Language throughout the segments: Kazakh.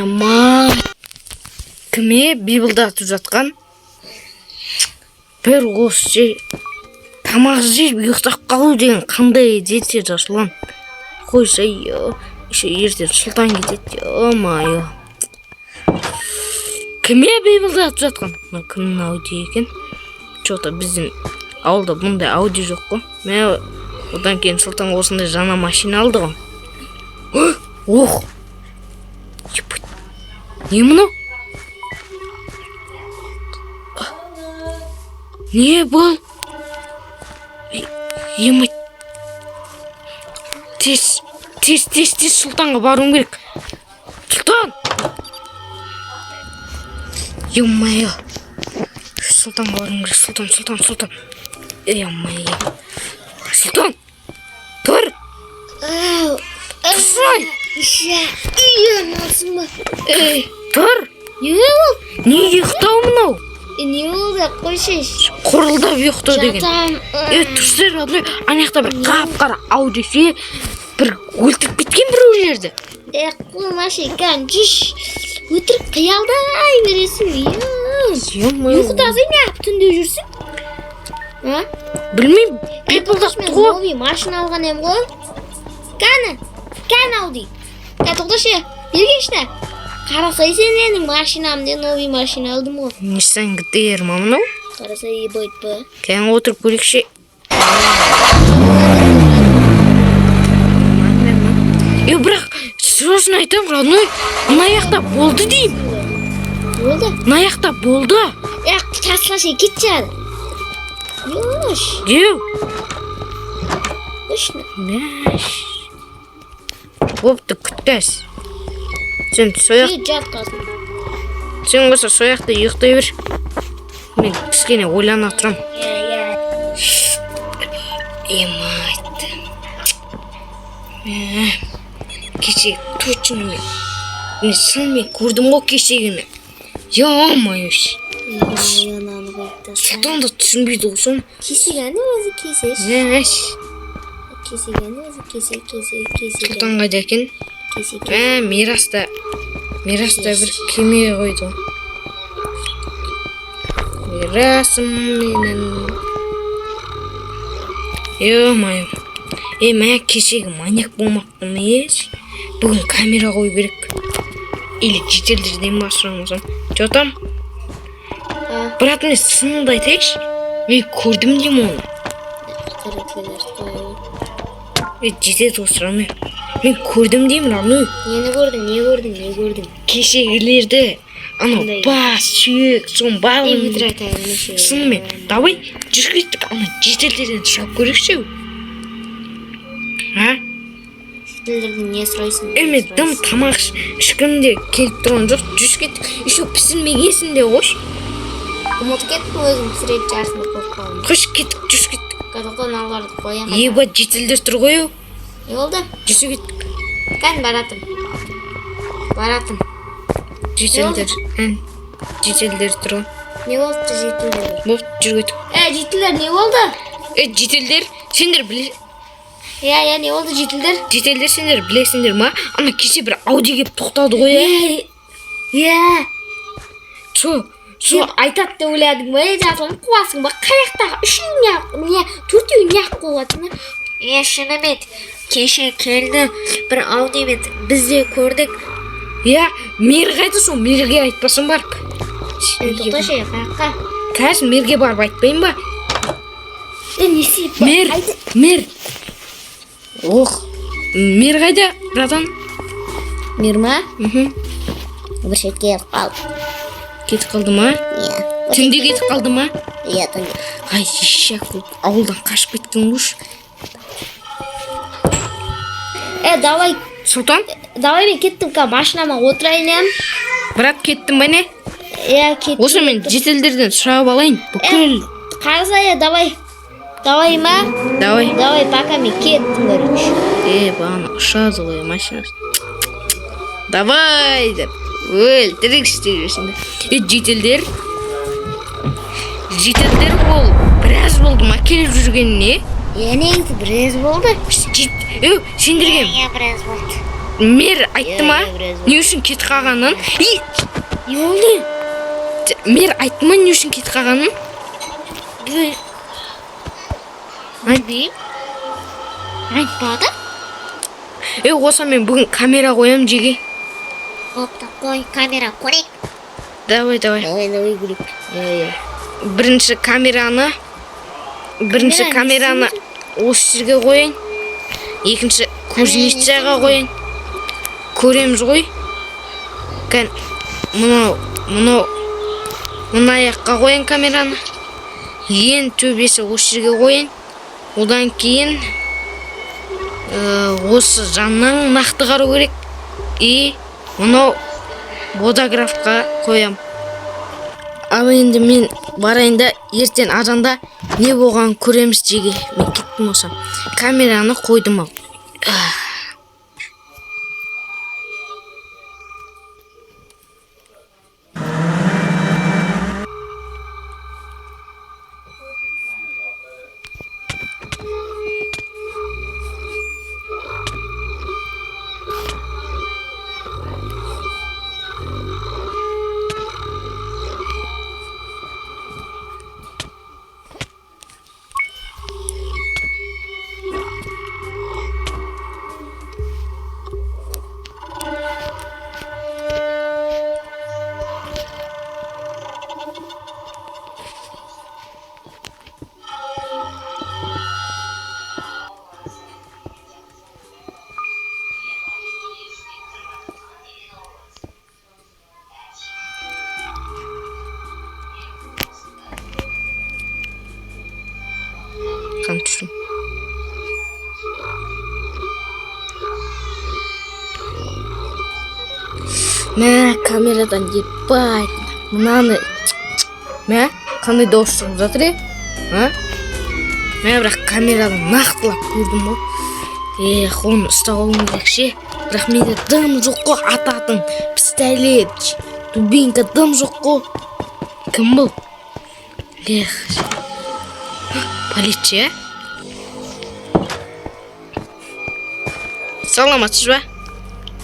Ма кіме бибылдатып жатқан бір осы жей тамақ жеп ұйықтап қалу деген қандай жетсе жасылан қойса еще ертең сұлтан кетеді. Ё-майо, кіме бибылдатып жатқан? Кімнің ауди екен? Что-то біздің ауылда бұндай ауди жоқ қой. Мен одан кейін сұлтан осындай жаңа машина алды ғой. Ох, не мынау? Не бұл? Емай, тез сұлтанға баруым керек. Сұлтан! Емайо, сұлтанға баруым керек. Сұлтан. Емайо, сұлтан! Тұр! Тұрсай! Тұр! Не ұйықтау мынау? Не болды, қойшаш? Құрылдап ұйықтау деген. Тұрсыр, анаяқта бір қап-қара аудисе бір өлтіріп кеткен бір жерді. Қоймашекан, жүш. Өтірік қиялдай бересің. Ұйықтасың не түнде жүрсің? Білмейм, бейпілдақты ғой. Новый машина алған ем ғой. Кән ауди. Тоқташы, бергешті. Қарасай сен енің машинамды, новый машина алдым ғой. Ниссан ГТР ма мынау? Қарасай ебайт па. Кән отырып көрекші. Бірақ, сұрысын айтам, родной, наяқта болды дейм. Болды? Наяқта болды. Таслашы, кетшады. Yoş. Деу. Boşuna. Мәш. Бопты күттәс. Сен сояқ. Жат қалсын. Сен болса сояқта ұйықтай бер. Мен кішкене ойлана тұрам. Емайты. Кеше точно мен сылмен көрдім ғой кешегіні. Ё-майош. Сұлтан да түсінбейді ғой соны. Кесегені өзі кесеш. Мәш. Кесегені өзі кесе. Сұлтан қайда екен? Мираста бір кеме қойды. Мирасым менің. Ё-майо. Мә кешегі маньяк болмақпын еш. Бүгін камера қою керек. Или жителдерден басырамызым. Жотам? Брат, мен сынымды айтайықшы. Мен көрдім дейм оны. Жетеді осырамын. Мен көрдім дейм, равны. Нені көрдің? Кешегілерді. Анау бас, сүйек, сон бағылын. Сынымен, давай жүргеттік ана жетелдерден шығып көрекші. Жетелдерден не сұрайсың? Мен дым тамақ ішкімде келіп тұрған жоқ. Жүргеттік. Еще пісілмегесін де қош. Ұмыт кеттің өзің пісірет жарсыңды көп қалың. Қош кеттік, жүргеттік. Қазақтан аларды қоян. Еба жетелдер тұр қойу. Не болды? Жүргеттік. Кән баратым. Жетелдер тұр. Не болды жетелдер? Болды, жүргеттік. Жетелдер не болды? Жетелдер, сендер біле... Не болды жетелдер? Жетелдер сендер білесіңдер ма? Ана кеше бір ауди кеп тоқтады ғой. Со айтады деп ойладың ба? Жасылын қуасың ба? Қаяқтағы үшеуіне, төртеуіне ақ қуатын. Шынымен, кеше келді бір аудимен бізде көрдік. Мерге айты сол, мерге айтпасын барып. Тоқташы, қаяққа? Қазір мерге барып айтпайын ба? Несі бар? Мер. Ох, мер қайда, братан? Мер ма? Бір шет кетіп қалды. Кетіп қалды ма? Түнде кетіп қалды ма? Түнде. Ай, ешек болып ауылдан қашып кеткен көш. Давай. Сұлтан? Давай мен кеттім қа машинама отырайын ем. Брат, кеттім ба не? Кеттім. Осы мен жетелдерден сұрап алайын. Бүкіл. Қарасай, давай. Давай ма? Давай, пока мен кеттім көріңш. Бағана ұшады ғой машинасы. Давай деп. Өлтірік істей жүрсіңді. Жетелдер ол біраз болды ма келіп жүргеніне? Негізі біраз болды. Сендіргем. Біраз болды. Мер айтты ма? Не үшін кетіп қалғанын? Не болды? Мер айтты ма не үшін кетіп қалғанын? Білмеймін. Айтпады? Осы мен бүгін камера қоям жеге. Бопты, қой, камера көрейік. Давай. көрейік. Бірінші камераны осы жерге қояйын. Екінші көзінішчаға қояйын. Көреміз ғой. Мына аяққа қояйын камераны. Ең төбесі осы жерге қояйын. Одан кейін осы жаннан нақты қару керек. Мынау бодографқа қоям. Ал енді мен барайын да ертең азанда не болған көреміз жеге. Мен кеттім осы. Камераны қойдым ау. Қан түстім. Мә, камерадан еппай. Мынаны. Мә, қандай дауыс шығып жатыр Мә, бірақ камерадан нақтылап көрдім ғой. Оны ұстап алуым керек ше. Бірақ менде дым жоқ қой, ататын пистолет, дубинка дым жоқ қой. Кім бұл? Полиция. Саламатсыз ба?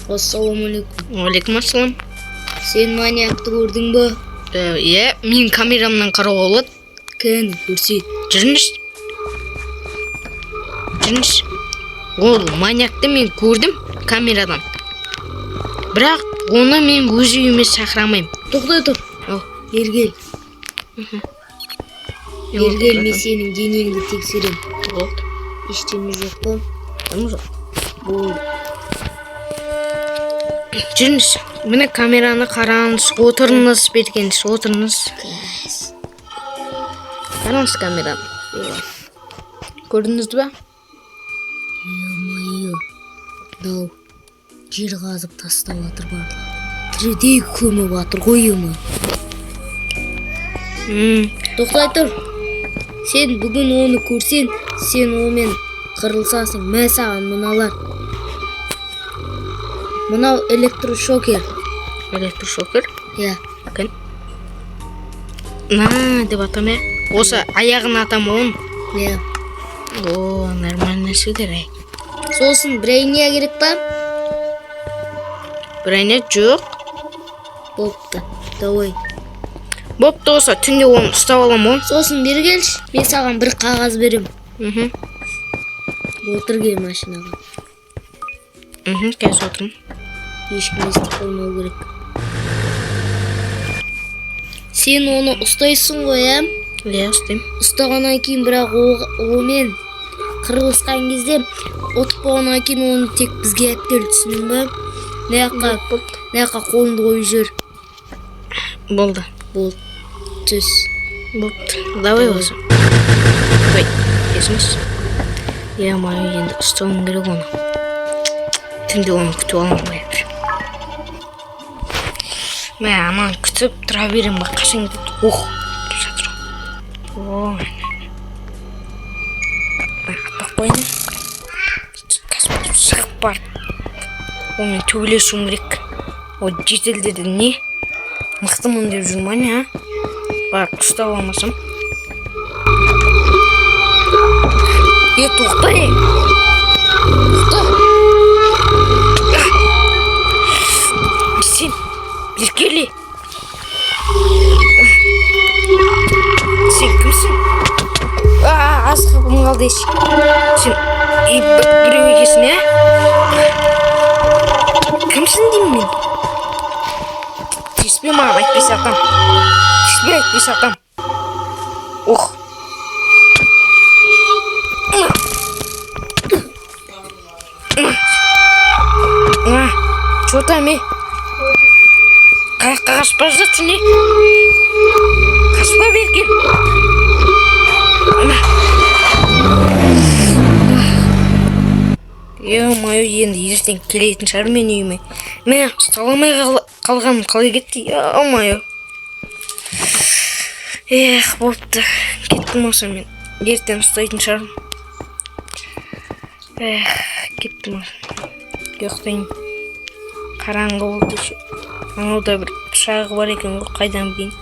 Ассалаумалейкум. Алейкум ассалам. Сен маньякты көрдің бе? Мен камерамнан қарауға болады. Кәне, көрсет. Жүріңіз. Ол маньякты мен көрдім камерадан. Бірақ оны мен өз үйіме шақырамаймын. Тоқтай тұр. Ергел. Ергел, мен сенің денеңді тексерем. Болды. Ештеңе жоқ қой. Жоқ. Болды. Жүріңіз. Міне камераны қараңыз. Отырыңыз, бергеніз. Отырыңыз. Қараңыз камераны. Көрдіңіз ба? Ё-моё. Дау. Жер қазып тастап жатыр бар. Тірідей көміп жатыр ғой ема. Тоқтай тұр. Сен бүгін оны көрсен, сен онымен қырылсасың. Мә саған мыналар. Мынау электрошокер. Электрошокер? Иә. Кән? Деп атам Осы аяғын атам он. Иә. Нормально сөйлер Сосын брейния керек па? Брейния жоқ. Бопты. Давай. Бопты осы, түнде оны ұстап алам он. Сосын бері келші. Мен саған бір қағаз берем. Отыр кел машинаға. Қазір отырмын. Ешкім естіп қоймау керек. Сен оны ұстайсың ғой, ұстаймын. Ұстағаннан кейін бірақ омен қырылысқан кезде отып болғаннан кейін оны тек бізге әттел, түсінің ба? Наяққа қолыңды қойып жүр. Болды. Түс. Болды. Давай осы. Ой, есіңіз. Маю енді ұстауым керек оны. Түнде оны күтіп аламын. Анан күтіп тұра берем ба, қашан кетеді. Келіп жатыр. Атпақ қойын. Қазір шығып барып. Онымен төбелесуім керек. Жетелдеді не? Мықтымын деп жүрмін, Барып ұстап алмасам. тоқтай. Сен еркеле. Сен кімсің? Аз қапым қалды еш. Сен біреу екесің, ә? Кімсің деймін мен? Тиіспе маған айтпай сатам. Тиіспе айтпай сатам. Ох. Чё там, Қаяққа қашып бара жатсың, Қашпа берген. Е-мое, енді ертең келетін шығар мен үйіме. Мен ұсталамай қалғаным қалай кетті, е-мое. Болыпты. Кеттім осы мен. Ертең ұстайтын шығармын. Кеттім осы. Ұйықтайын. Қараңғы болды еще. Анауда бір пышағы бар екен, қайдан білейін.